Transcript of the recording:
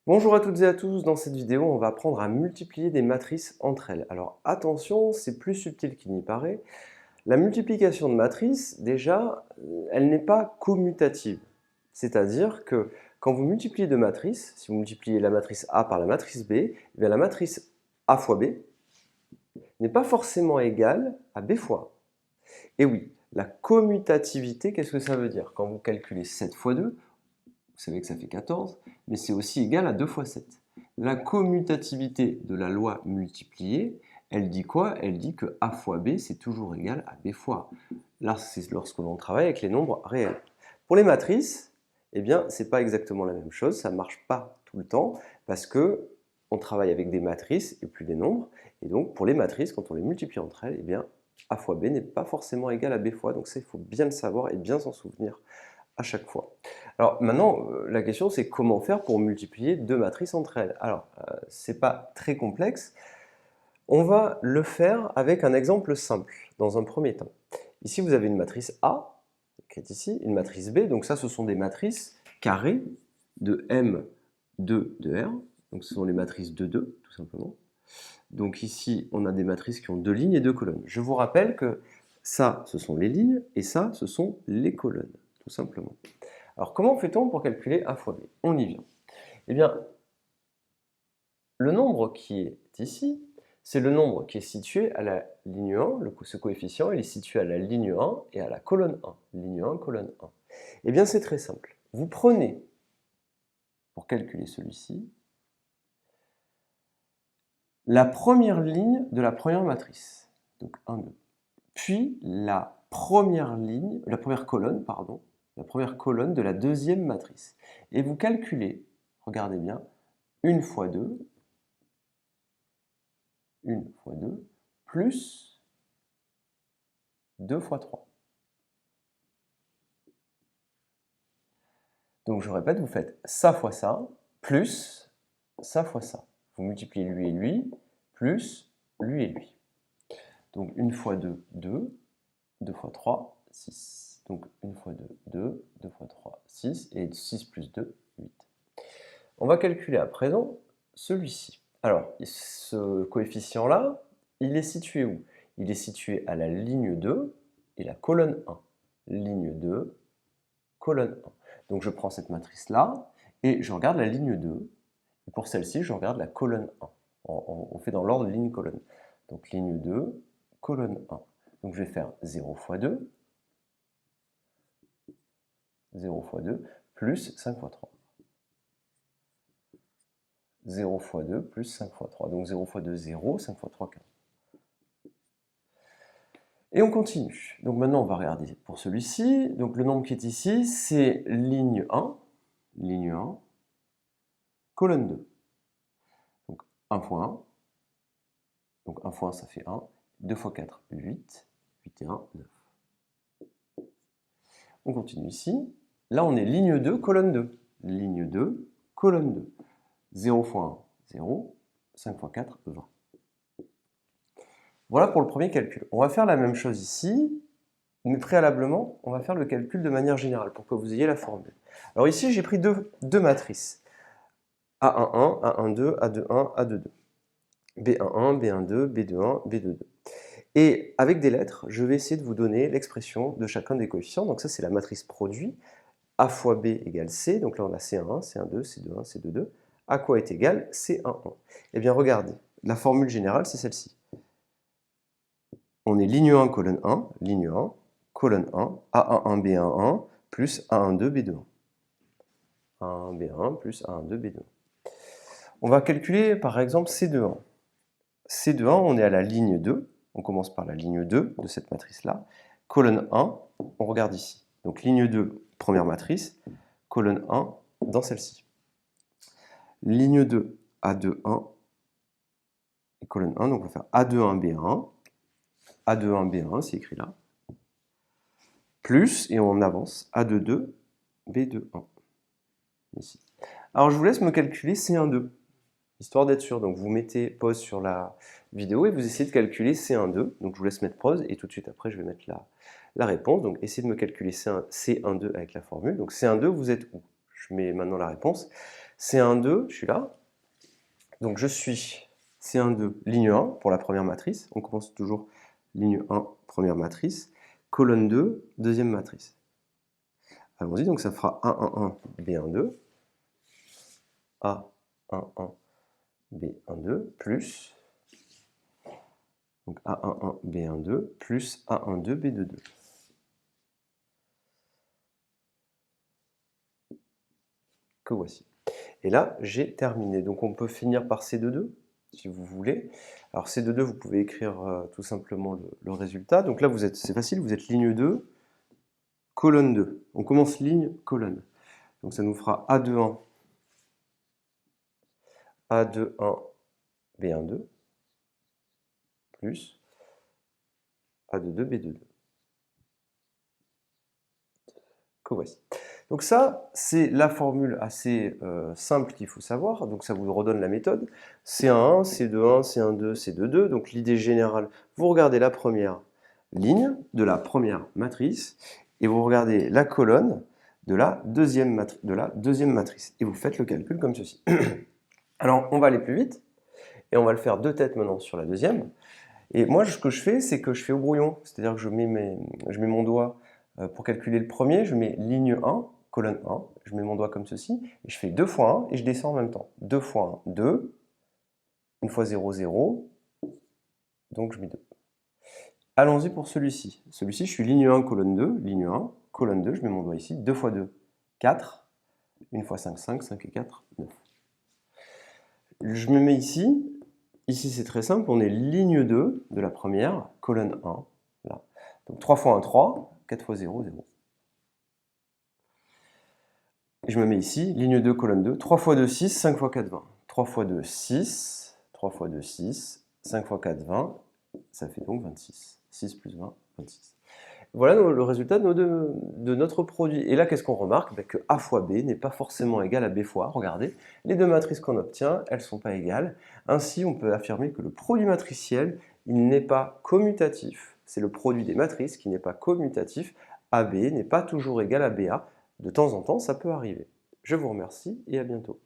Bonjour à toutes et à tous, dans cette vidéo on va apprendre à multiplier des matrices entre elles. Alors attention, c'est plus subtil qu'il n'y paraît. La multiplication de matrices, déjà, elle n'est pas commutative. C'est-à-dire que quand vous multipliez deux matrices, si vous multipliez la matrice A par la matrice B, eh bien la matrice A fois B n'est pas forcément égale à B fois A. Et oui, la commutativité, qu'est-ce que ça veut dire? Quand vous calculez 7 fois 2, vous savez que ça fait 14, mais c'est aussi égal à 2 fois 7. La commutativité de la loi multipliée, elle dit quoi? Elle dit que A fois B, c'est toujours égal à B fois A. Là, c'est lorsque l'on travaille avec les nombres réels. Pour les matrices, eh bien, ce n'est pas exactement la même chose, ça ne marche pas tout le temps, parce que on travaille avec des matrices et plus des nombres, et donc pour les matrices, quand on les multiplie entre elles, eh bien, A fois B n'est pas forcément égal à B fois A, donc ça, il faut bien le savoir et bien s'en souvenir à chaque fois. Alors maintenant, la question c'est comment faire pour multiplier deux matrices entre elles. Alors, c'est pas très complexe. On va le faire avec un exemple simple, dans un premier temps. Ici, vous avez une matrice A, écrite ici, une matrice B, donc ça, ce sont des matrices carrées de M2 de R, donc ce sont les matrices de 2, tout simplement. Donc ici, on a des matrices qui ont deux lignes et deux colonnes. Je vous rappelle que ça, ce sont les lignes, et ça, ce sont les colonnes, tout simplement. Alors, comment fait-on pour calculer A fois B? On y vient. Eh bien, le nombre qui est ici, c'est le nombre qui est situé à la ligne 1, ce coefficient, il est situé à la ligne 1 et à la colonne 1. Ligne 1, colonne 1. Eh bien, c'est très simple. Vous prenez, pour calculer celui-ci, la première ligne de la première matrice, donc 1, 2. Puis la première ligne, la première colonne, pardon, la première colonne de la deuxième matrice. Et vous calculez, regardez bien, 1 fois 2, 1 fois 2, plus 2 fois 3. Donc je répète, vous faites ça fois ça, plus ça fois ça. Vous multipliez lui et lui, plus lui et lui. Donc 1 fois 2, 2, 2 fois 3, 6. Donc 1 fois 2, 2, 2 fois 3, 6, et 6 plus 2, 8. On va calculer à présent celui-ci. Alors, ce coefficient-là, il est situé où? Il est situé à la ligne 2 et la colonne 1. Ligne 2, colonne 1. Donc je prends cette matrice-là et je regarde la ligne 2. Et pour celle-ci, je regarde la colonne 1. On fait dans l'ordre ligne-colonne. Donc ligne 2, colonne 1. Donc je vais faire 0 fois 2, 0 fois 2, plus 5 fois 3. 0 fois 2 plus 5 fois 3. Donc 0 fois 2, 0, 5 fois 3, 15. Et on continue. Donc maintenant, on va regarder pour celui-ci. Donc le nombre qui est ici, c'est ligne 1, colonne 2. Donc 1 fois 1. Donc 1 fois 1, ça fait 1. 2 fois 4, 8. 8 et 1, 9. On continue ici. Là, on est ligne 2, colonne 2. Ligne 2, colonne 2. 0 fois 1, 0. 5 fois 4, 20. Voilà pour le premier calcul. On va faire la même chose ici, mais préalablement, on va faire le calcul de manière générale pour que vous ayez la formule. Alors ici, j'ai pris deux matrices. A11, A12, A21, A22. B11, B12, B21, B22. Et avec des lettres, je vais essayer de vous donner l'expression de chacun des coefficients. Donc ça, c'est la matrice produit. A fois B égale C. Donc là, on a C11, C12, C21, C22. À quoi est égal C11? Eh bien, regardez, la formule générale, c'est celle-ci. On est ligne 1, colonne 1, ligne 1, colonne 1, A11, B11, plus A12, B21. A1, B1, plus A12, B2. On va calculer, par exemple, C21. C21, on est à la ligne 2. On commence par la ligne 2 de cette matrice-là. Colonne 1, on regarde ici. Donc ligne 2, première matrice. Colonne 1, dans celle-ci. Ligne 2, A21, et colonne 1, donc on va faire A21, B1. A21, B1, c'est écrit là. Plus, et on avance, A22, B21. Ici. Alors je vous laisse me calculer C12, histoire d'être sûr. Donc vous mettez pause sur la vidéo et vous essayez de calculer C12. Donc je vous laisse mettre pause et tout de suite après je vais mettre la réponse. Donc essayez de me calculer C12 avec la formule. Donc C12, vous êtes où? Je mets maintenant la réponse. C1, 2, je suis là. Donc je suis C1, 2, ligne 1 pour la première matrice. On commence toujours ligne 1, première matrice. Colonne 2, deuxième matrice. Allons-y, donc ça fera A11, B12, A11, B12, plus donc A11, B12, plus A12, B22. Que voici. Et là, j'ai terminé. Donc on peut finir par C22, si vous voulez. Alors C22, vous pouvez écrire tout simplement le résultat. Donc là, c'est facile, vous êtes ligne 2, colonne 2. On commence ligne, colonne. Donc ça nous fera A21, A21, B12, plus A22, B22. Que voici. Donc ça, c'est la formule assez simple qu'il faut savoir. Donc ça vous redonne la méthode. C1, C21, C12, C22. Donc l'idée générale, vous regardez la première ligne de la première matrice et vous regardez la colonne de la deuxième matrice. Et vous faites le calcul comme ceci. Alors, on va aller plus vite et on va le faire de tête maintenant sur la deuxième. Et moi, ce que je fais, c'est que je fais au brouillon. C'est-à-dire que je mets mon doigt pour calculer le premier, je mets ligne 1, colonne 1, je mets mon doigt comme ceci, et je fais 2 fois 1 et je descends en même temps. 2 fois 1, 2, 1 fois 0, 0, donc je mets 2. Allons-y pour celui-ci. Celui-ci, je suis ligne 1, colonne 2, ligne 1, colonne 2, je mets mon doigt ici, 2 fois 2, 4, 1 fois 5, 5, 5 et 4, 9. Je me mets ici, ici c'est très simple, on est ligne 2 de la première, colonne 1, là. Donc 3 fois 1, 3, 4 fois 0, 0. Et je me mets ici, ligne 2, colonne 2, 3 fois 2, 6, 5 fois 4, 20. 3 fois 2, 6, 3 fois 2, 6, 5 fois 4, 20, ça fait donc 26. 6 plus 20, 26. Voilà le résultat de notre produit. Et là, qu'est-ce qu'on remarque? Que A fois B n'est pas forcément égal à B fois A. Regardez, les deux matrices qu'on obtient, elles ne sont pas égales. Ainsi, on peut affirmer que le produit matriciel, il n'est pas commutatif. C'est le produit des matrices qui n'est pas commutatif. AB n'est pas toujours égal à BA. De temps en temps, ça peut arriver. Je vous remercie et à bientôt.